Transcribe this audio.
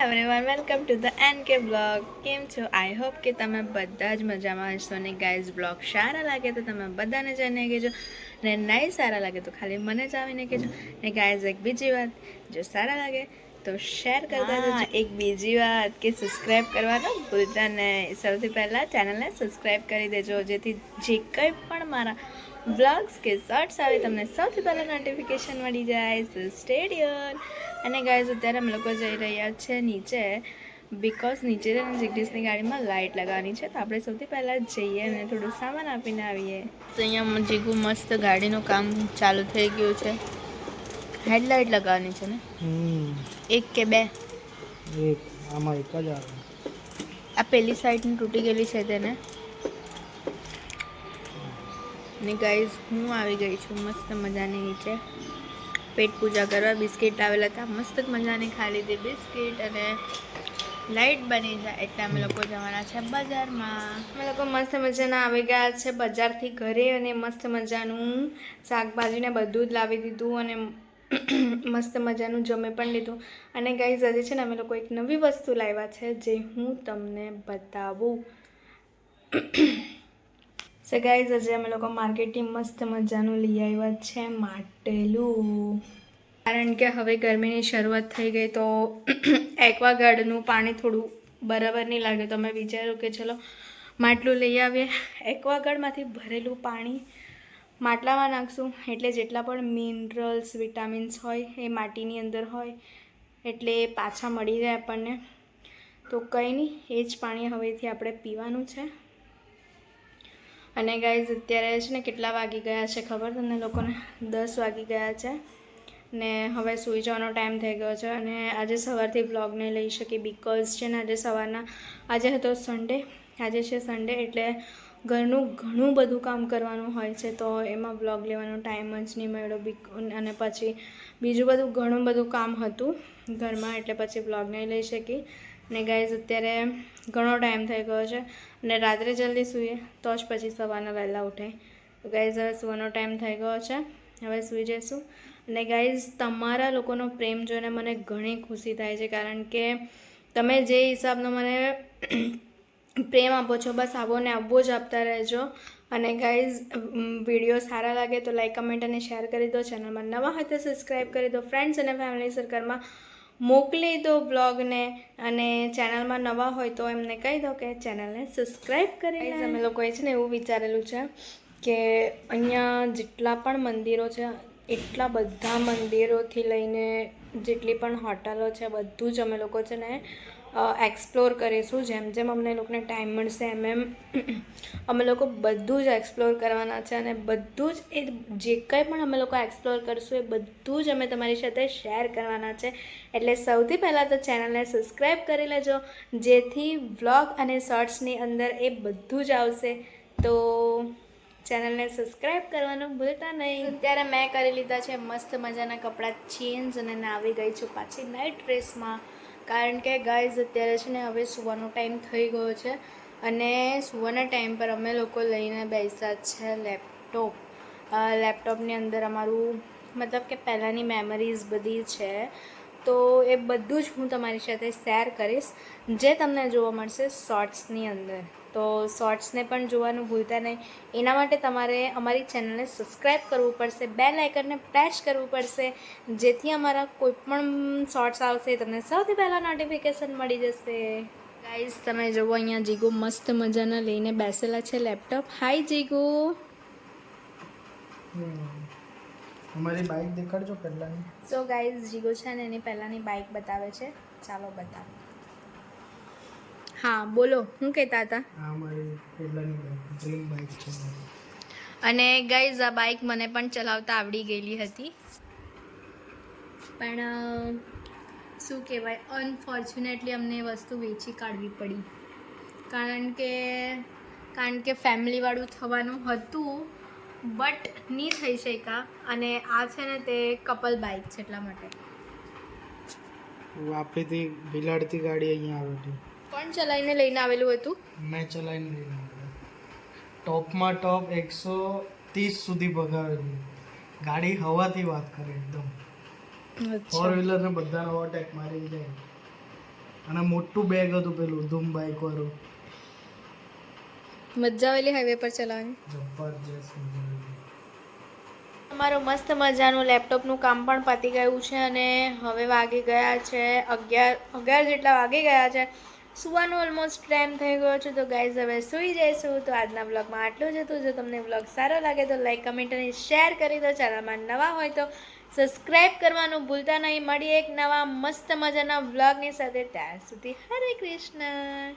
Everyone welcome to the NK blog. કેમ છો? I hope કે તમે બધા જ મજામાં હશો ને ગાઈઝ બ્લોગ સારા લાગે તો તમે બધાને જઈને કહેજો ને નહીં સારા લાગે તો ખાલી મને જ આવીને કહેજો ને ગાઈઝ એક બીજી વાત, જો સારા લાગે તો શેર કરતા જજો. એક બીજી વાત કે સબસ્ક્રાઈબ કરવાનું ભૂલતા નહીં. સૌથી પહેલાં ચેનલને સબસ્ક્રાઈબ કરી દેજો જેથી જે કંઈ પણ મારા બ્લોગ્સ કે શોર્ટ્સ આવે તમને સૌથી પહેલાં નોટિફિકેશન મળી જાય. સો સ્ટે ટ્યુન. અને ગાઈઝ અત્યારે અમે લોકો જઈ રહ્યા છે નીચે, બિકોઝ નીચે જગદીશની ગાડીમાં લાઇટ લગાવવાની છે, તો આપણે સૌથી પહેલાં જઈએ અને થોડું સામાન આપીને આવીએ. તો અહીંયા જીગુ મસ્ત ગાડીનું કામ ચાલુ થઈ ગયું છે. હેડલાઇટ લગાવવાની છે ને, એક કે બે? એક, આમાં એક જ આવે. આ પેલી સાઈડની તૂટી ગયેલી છે તેને. ને ગાઈઝ હું આવી ગઈ છું મસ્ત મજાની નીચે પેટ પૂજા કરવા. બિસ્કિટ લાવેલા હતા, મસ્ત મજાની ખા લીધી બિસ્કિટ. અને લાઇટ બની જાય એટલે અમે લોકો જવાના છે બજારમાં. અમે લોકો મસ્ત મજાના આવી ગયા છે બજારથી ઘરે, અને મસ્ત મજાનું શાકભાજીને બધું જ લાવી દીધું અને મસ્ત મજાનું જમે પણ લીધું. અને ગાઈઝ આજે છે ને અમે લોકો એક નવી વસ્તુ લાવ્યા છે જે હું તમને બતાવું. સો ગાઈઝ આજે અમે લોકો માર્કેટથી મસ્ત મજાનું લઈ આવ્યા છે માટલું. કારણ કે હવે ગરમીની શરૂઆત થઈ ગઈ તો એક્વાગાર્ડનું પાણી થોડું બરાબર નહીં લાગે, તો અમે વિચાર્યું કે ચલો માટલું લઈ આવીએ. એક્વાગાર્ડમાંથી ભરેલું પાણી માટલામાં નાખશું એટલે જેટલા પણ મિનરલ્સ વિટામિન્સ હોય એ માટીની અંદર હોય એટલે પાછા મળી જાય આપણને. તો કંઈ નહીં, એ જ પાણી હવેથી આપણે પીવાનું છે. અને ગાઈઝ અત્યારે છે ને કેટલા વાગી ગયા છે ખબર તમને લોકોને? 10 વાગી ગયા છે ને હવે સૂઈ જવાનો ટાઈમ થઈ ગયો છે. અને આજે સવારથી બ્લોગ નહીં લઈ શકી બિકોઝ છે ને આજે હતો સન્ડે. આજે છે સન્ડે એટલે ઘરનું ઘણું બધું કામ કરવાનું હોય છે, તો એમાં બ્લોગ લેવાનો ટાઈમ જ નહીં મળ્યો. અને પછી બીજું બધું ઘણું બધું કામ હતું ઘરમાં એટલે પછી બ્લોગ નહીં લઈ શકી. ને ગાઈઝ અત્યારે ઘણો ટાઈમ થઈ ગયો છે અને રાત્રે જલ્દી સૂઈએ તો જ પછી સવારના વહેલા ઉઠાય. તો ગાઈઝ હવે સૂવાનો ટાઈમ થઈ ગયો છે, હવે સૂઈ જઈશું. અને ગાઈઝ તમારા લોકોનો પ્રેમ જોઈને મને ઘણી ખુશી થાય છે, કારણ કે તમે જે હિસાબનો મને પ્રેમ આપો છો બસ આવો ને આવો જ આપતા રહેજો. અને ગાઈઝ વિડીયો સારા લાગે તો લાઈક, કમેન્ટ અને શેર કરી દો. ચેનલમાં નવા હોય તો સબસ્ક્રાઈબ કરી દો. ફ્રેન્ડ્સ અને ફેમિલી સર્કલમાં મોકલી દો બ્લોગને. અને ચેનલમાં નવા હોય તો એમને કહી દો કે ચેનલને સબસ્ક્રાઈબ કરી. અમે લોકોએ છે ને એવું વિચારેલું છે કે અહીંયા જેટલા પણ મંદિરો છે એટલા બધા મંદિરોથી લઈને જેટલી પણ હોટલો છે બધું જ અમે લોકો છે ને એક્સપ્લોર કરીશું. જેમ જેમ અમને લોકોને ટાઈમ મળશે એમ એમ અમે લોકો બધું જ એક્સપ્લોર કરવાના છે. અને બધું જ એ જે કંઈ પણ અમે લોકો એક્સપ્લોર કરીશું એ બધું જ અમે તમારી સાથે શેર કરવાના છે. એટલે સૌથી પહેલાં તો ચેનલને સબસ્ક્રાઈબ કરી લેજો જેથી વ્લોગ અને શોર્ટ્સની અંદર એ બધું જ આવશે. તો ચેનલને સબસ્ક્રાઈબ કરવાનું ભૂલતા નહીં. અત્યારે મેં કરી લીધા છે મસ્ત મજાના કપડાં ચેન્જ અને આવી ગઈ છું પાછી નાઇટ ડ્રેસમાં, કારણ કે ગાઈઝ અત્યારે છે ને હવે સૂવાનો ટાઈમ થઈ ગયો છે. અને સૂવાના ટાઈમ પર અમે લોકો લઈને બેસ્યા છે લેપટોપ. લેપટોપની અંદર અમારું મતલબ કે પહેલાંની મેમરીઝ બધી છે, તો એ બધું જ હું તમારી સાથે શેર કરીશ જે તમને જોવા મળશે શોર્ટ્સની અંદર. તો શોર્ટ્સને પણ જોવાનું ભૂલતા નહીં. એના માટે તમારે અમારી ચેનલને સબસ્ક્રાઈબ કરવું પડશે, બેલ આઇકનને પ્રેસ કરવું પડશે જેથી અમારા કોઈપણ શોર્ટ્સ આવશે તમને સૌથી પહેલાં નોટિફિકેશન મળી જશે. ગાઈઝ તમે જુઓ અહીંયા જીગુ મસ્ત મજાના લઈને બેસેલા છે લેપટોપ. હાય જીગુ. અમારી બાઇક દેખાડજો પહેલાની. સો ગાઈઝ જીગુ છે ને એની પહેલાંની બાઇક બતાવે છે, ચાલો બતાવો. હા બોલો, શું કહેતા હતા? આ અમારી પહેલાની બાઇક, ડ્રીમ બાઇક છે. અને ગાઈઝ આ બાઇક મને પણ ચલાવતા આવડી ગયેલી હતી, પણ શું કહેવાય અનફોર્ચ્યુનેટલી અમને એ વસ્તુ વેચી કાઢવી પડી, કારણ કે ફેમિલીવાળું થવાનું હતું બટ નહીં થઈ શક્યા. અને આ છે ને તે કપલ બાઇક છે એટલા માટે. વાપીથી બિલાડતી ગાડી અહીંયા આવેલી. કોણ ચલાવીને લઈને આવેલું હતું? મેં ચલાવીને લઈને આવેલો. ટોપમાં ટોપ 130 સુધી ભગાવેલી ગાડી. હવાથી વાત કરે એકદમ. ફોર વ્હીલર ને બધાને ઓવરટેક મારી જાય. અને મોટું બેગ હતું પેલું ધૂમ બાઇક વાળું. મજા આવેલી હાઈવે પર ચલાવવાની. જબરજસ્ત મજા આવી. અમારું મસ્ત મજાનું લેપટોપનું કામ પણ પતી ગયું છે અને હવે વાગી ગયા છે 11 જેટલા વાગી ગયા છે. સુવાનો ઓલમોસ્ટ ટાઈમ થઈ ગયો છે. તો ગાઈઝ હવે સૂઈ જઈશું. તો આજના બ્લોગમાં આટલું જ હતું. જો તમને બ્લોગ સારો લાગે તો લાઈક, કમેન્ટ અને શેર કરી દો. ચેનલમાં નવા હોય તો સબસ્ક્રાઈબ કરવાનું ભૂલતા નહીં. મળીએ એક નવા મસ્ત મજાના બ્લોગની સાથે. ત્યાર સુધી હરે કૃષ્ણ.